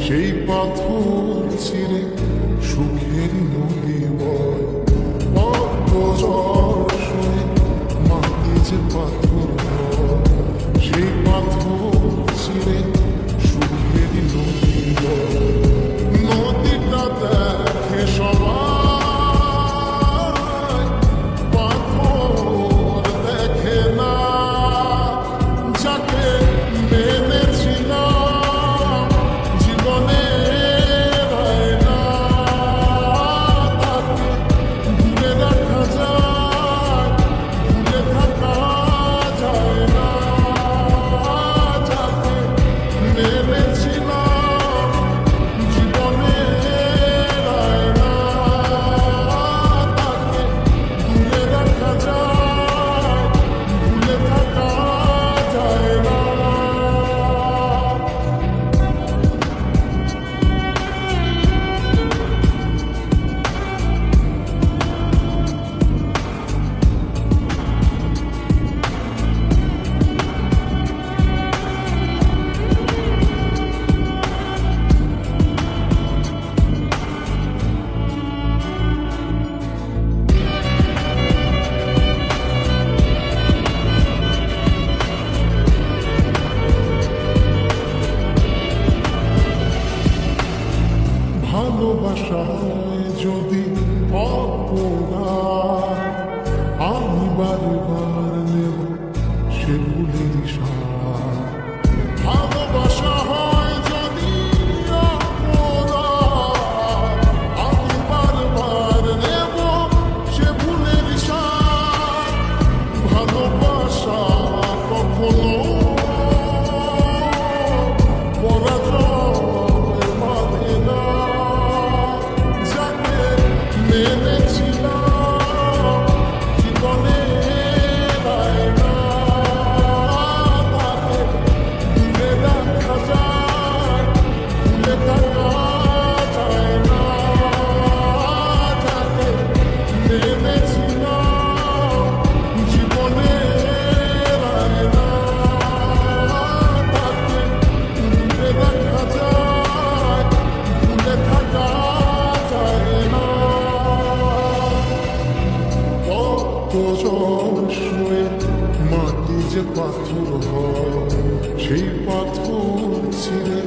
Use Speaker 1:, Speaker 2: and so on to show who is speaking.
Speaker 1: সেই পাথর ছিঁড়ে সুখের নদী বয়। কত ঝড় সয়ে মাটি যে পাথর হয়, সেই পাথর ছিঁড়ে সুখের নদী বয়। নদীটা দেখে সবাই, পাথর দেখে না। যাকে মেনেছিলাম জীবনের আয়না, তাকে দূরে রাখা যায়, ভুলে থাকা যায় না। যাকে মেনেছিলাম জীবনের আয়না, তাকে দূরে রাখা যায়, ভুলে থাকা যায় না। ভালোবাসায় যদি অপরাধ, আমি বারবার নেব সে ভুলের সার। ভালোবাসা হয় যদি অপরাধ, আমি বারবার নেব সে ভুলের সার। ভালোবাসা কখনো পরাজয় মানে না। যাকে মেনেছিলাম জীবনের আয়না, তাকে দূরে রাখা যায়, ভুলে থাকা যায় না। যাকে মেনেছিলাম জীবনের আয়না, তাকে দূরে রাখা যায়, ভুলে থাকা যায় না। কত ঝড় সয়ে মাটি যে পাথর হয়, সেই পাথর ছিঁড়ে